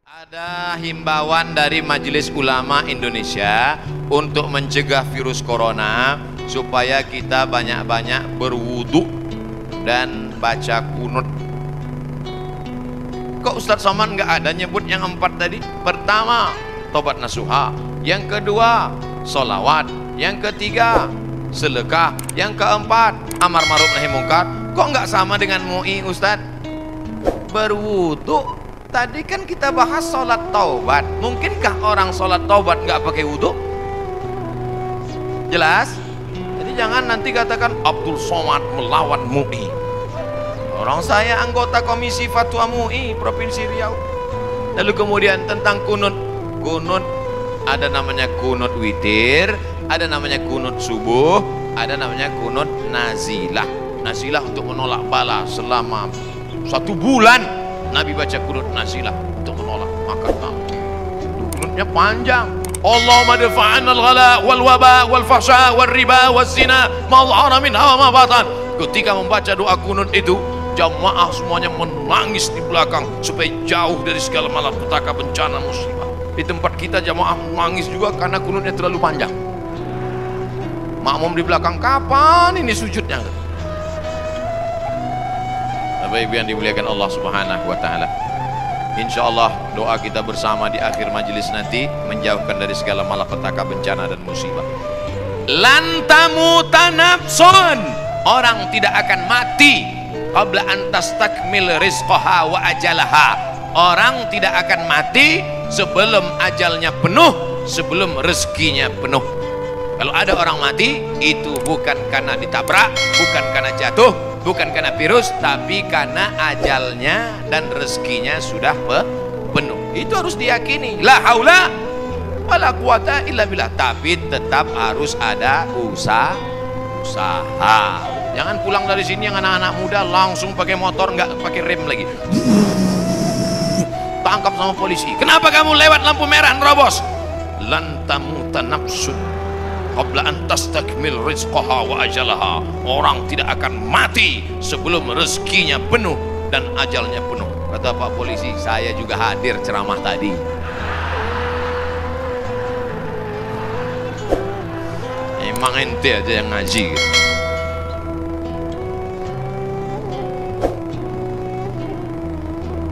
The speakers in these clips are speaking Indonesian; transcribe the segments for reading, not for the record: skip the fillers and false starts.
Ada himbauan dari Majelis Ulama Indonesia untuk mencegah virus corona supaya kita banyak-banyak berwudu dan baca kunut. Kok Ustadz Somad nggak ada nyebut yang 4 tadi? Pertama, tobat nasuha. Yang kedua, solawat. Yang ketiga, sedekah. Yang keempat, amar ma'ruf nahi mungkar. Kok nggak sama dengan MUI Ustadz? Berwudu. Tadi kan kita bahas sholat taubat. Mungkinkah orang sholat taubat nggak pakai wudhu? Jelas? Jadi jangan nanti katakan Abdul Somad melawan MUI. Orang saya anggota komisi fatwa MUI Provinsi Riau. Lalu kemudian tentang kunut. Kunut ada namanya kunut witir, ada namanya kunut subuh, ada namanya kunut nazilah. Nazilah untuk menolak bala selama 1 bulan. Nabi baca kunut nazilah untuk menolak makan. Kunutnya panjang. Allahumma dafa'an al-ghala wal waba wal fahsya wal riba wal zina ma dhahara minha wa ma batan. Ketika membaca doa kunut itu, jamaah semuanya menangis di belakang supaya jauh dari segala malapetaka, bencana, musibah. Di tempat kita jamaah menangis juga karena kunutnya terlalu panjang. Makmum di belakang, kapan ini sujudnya? Bapak Ibu yang dimuliakan Allah Subhanahu wa taala. Insyaallah doa kita bersama di akhir majelis nanti menjauhkan dari segala malapetaka, bencana dan musibah. Lan tamuta nafsun, orang tidak akan mati qabla an tastakmil rizqaha wa ajalaha. Orang tidak akan mati sebelum ajalnya penuh, sebelum rezekinya penuh. Kalau ada orang mati, itu bukan karena ditabrak, bukan karena jatuh, bukan karena virus, tapi karena ajalnya dan rezekinya sudah penuh. Itu harus diyakini. La haula wala quwata illa billah. Tapi tetap harus ada usaha. Jangan pulang dari sini yang anak-anak muda langsung pakai motor, nggak pakai rem lagi. Tangkap sama polisi. Kenapa kamu lewat lampu merah nerobos? Lan tamuta nafsun qabla an tastakmil rizqaha wa ajalaha. Orang tidak akan mati sebelum rezekinya penuh dan ajalnya penuh. Kata Pak Polisi, saya juga hadir ceramah tadi. Emang ente aja yang ngaji gitu.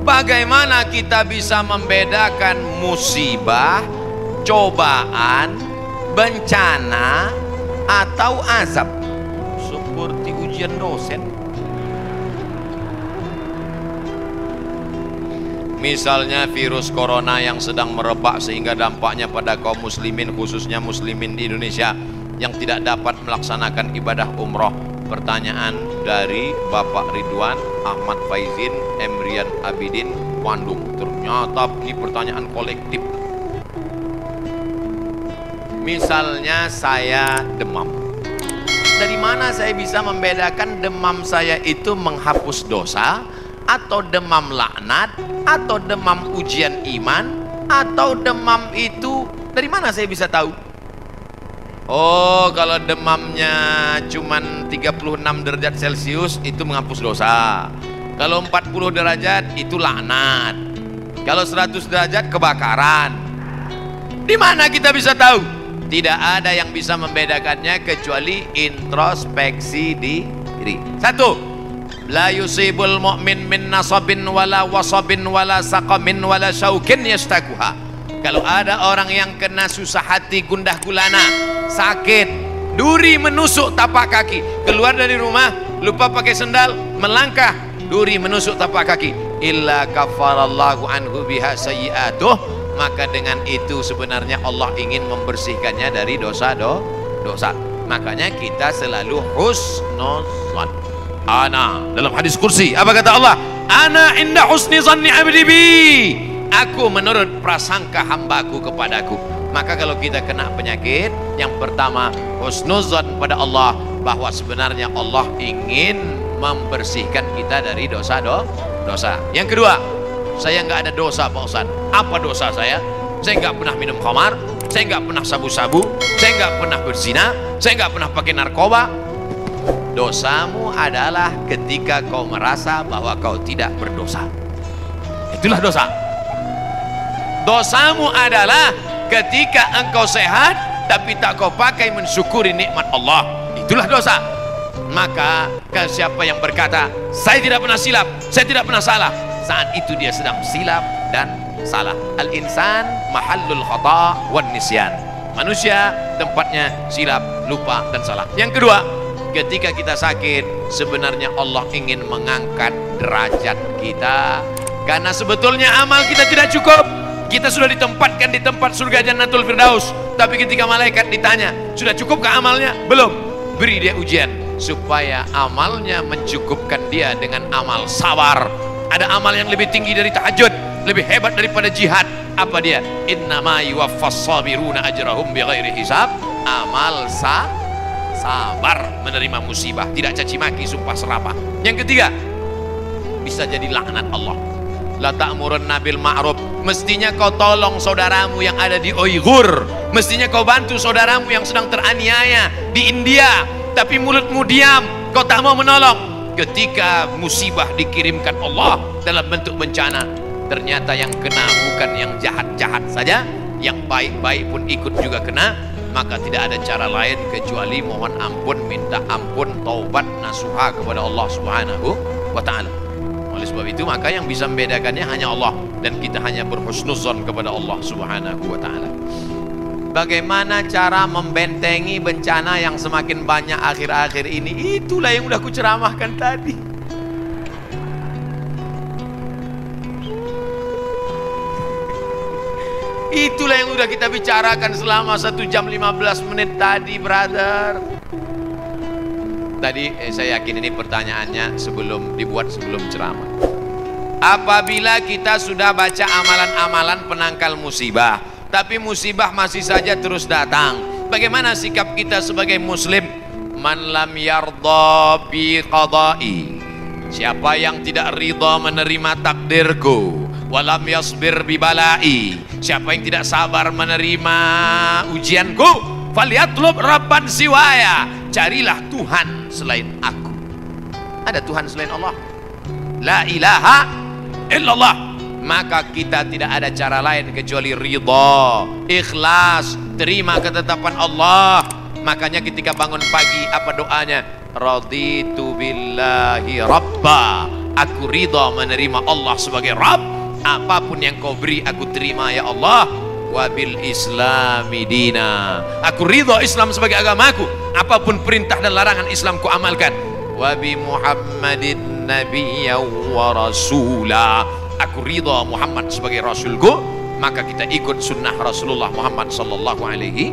Bagaimana kita bisa membedakan musibah, cobaan, bencana atau azab? Seperti ujian dosen. Misalnya virus corona yang sedang merebak sehingga dampaknya pada kaum muslimin, khususnya muslimin di Indonesia yang tidak dapat melaksanakan ibadah umroh. Pertanyaan dari Bapak Ridwan Ahmad Faizin Emrian Abidin Bandung. Ternyata ini pertanyaan kolektif. Misalnya saya demam, dari mana saya bisa membedakan demam saya itu menghapus dosa, atau demam laknat, atau demam ujian iman, atau demam itu dari mana saya bisa tahu? Oh, kalau demamnya cuman 36 derajat Celcius itu menghapus dosa. Kalau 40 derajat itu laknat. Kalau 100 derajat kebakaran. Di mana kita bisa tahu? Tidak ada yang bisa membedakannya kecuali introspeksi diri. 1. La yusibul mu'min min nasabin wala wasabin wala saqamin wala syaukin yastakuha. Kalau ada orang yang kena susah hati, gundah gulana, sakit, duri menusuk tapak kaki, keluar dari rumah lupa pakai sendal, melangkah, duri menusuk tapak kaki, illa kafarallahu anhu biha sayyi'atuh, maka dengan itu sebenarnya Allah ingin membersihkannya dari dosa. Makanya kita selalu husnuzan. Ana dalam hadis kursi apa kata Allah? Ana inda husni zanni abdi bi. Aku menurut prasangka hambaku kepadaku. Maka kalau kita kena penyakit, yang pertama husnuzan pada Allah, bahwa sebenarnya Allah ingin membersihkan kita dari dosa. Yang kedua, saya nggak ada dosa Pak Ustaz. Apa dosa saya? Saya nggak pernah minum khamar, saya nggak pernah sabu-sabu, saya nggak pernah berzina, saya nggak pernah pakai narkoba. Dosamu adalah ketika kau merasa bahwa kau tidak berdosa. Itulah dosa. Dosamu adalah ketika engkau sehat tapi tak kau pakai mensyukuri nikmat Allah, itulah dosa. Maka siapa yang berkata saya tidak pernah silap, saya tidak pernah salah, saat itu dia sedang silap dan salah. Al-insan mahallul khata' wan nisyan. Manusia tempatnya silap, lupa dan salah. Yang kedua, ketika kita sakit, sebenarnya Allah ingin mengangkat derajat kita, karena sebetulnya amal kita tidak cukup. Kita sudah ditempatkan di tempat surga Jannatul Firdaus, tapi ketika malaikat ditanya, sudah cukupkah amalnya? Belum. Beri dia ujian supaya amalnya mencukupkan dia dengan amal sabar. Ada amal yang lebih tinggi dari tahajud, lebih hebat daripada jihad. Apa dia? Innama yuwaffas sabiruna ajrahum bighairi hisab. Amal sabar, menerima musibah, tidak caci maki, sumpah serapah. Yang ketiga, bisa jadi laknat Allah. La ta'murunna bil ma'ruf. Mestinya kau tolong saudaramu yang ada di Uighur, mestinya kau bantu saudaramu yang sedang teraniaya di India, tapi mulutmu diam, kau tak mau menolong. Ketika musibah dikirimkan Allah dalam bentuk bencana, ternyata yang kena bukan yang jahat-jahat saja, yang baik-baik pun ikut juga kena. Maka tidak ada cara lain kecuali mohon ampun, minta ampun, taubat, nasuha kepada Allah Subhanahu wa ta'ala. Oleh sebab itu maka yang bisa membedakannya hanya Allah, dan kita hanya berhusnuzon kepada Allah Subhanahu wa ta'ala. Bagaimana cara membentengi bencana yang semakin banyak akhir-akhir ini? Itulah yang sudah kuceramahkan tadi. Itulah yang sudah kita bicarakan selama 1 jam 15 menit tadi, brother. Tadi saya yakin ini pertanyaannya dibuat sebelum ceramah. Apabila kita sudah baca amalan-amalan penangkal musibah, tapi musibah masih saja terus datang, bagaimana sikap kita sebagai muslim? Man lam yardha bi qada'i, siapa yang tidak ridha menerima takdirku, walam yasbir bi bala'i, siapa yang tidak sabar menerima ujianku, falyatlub rabban siwaya, carilah Tuhan selain aku. Ada Tuhan selain Allah? La ilaha illallah. Maka kita tidak ada cara lain kecuali ridha, ikhlas, terima ketetapan Allah. Makanya ketika bangun pagi apa doanya? Raditu billahi rabba, aku ridha menerima Allah sebagai Rabb. Apapun yang kau beri aku terima ya Allah. Wabil islami dina, aku ridha Islam sebagai agamaku. Apapun perintah dan larangan Islam ku amalkan. Wabi Muhammadin nabiyya wa rasula, aku ridha Muhammad sebagai rasulku. Maka kita ikut sunnah Rasulullah Muhammad sallallahu alaihi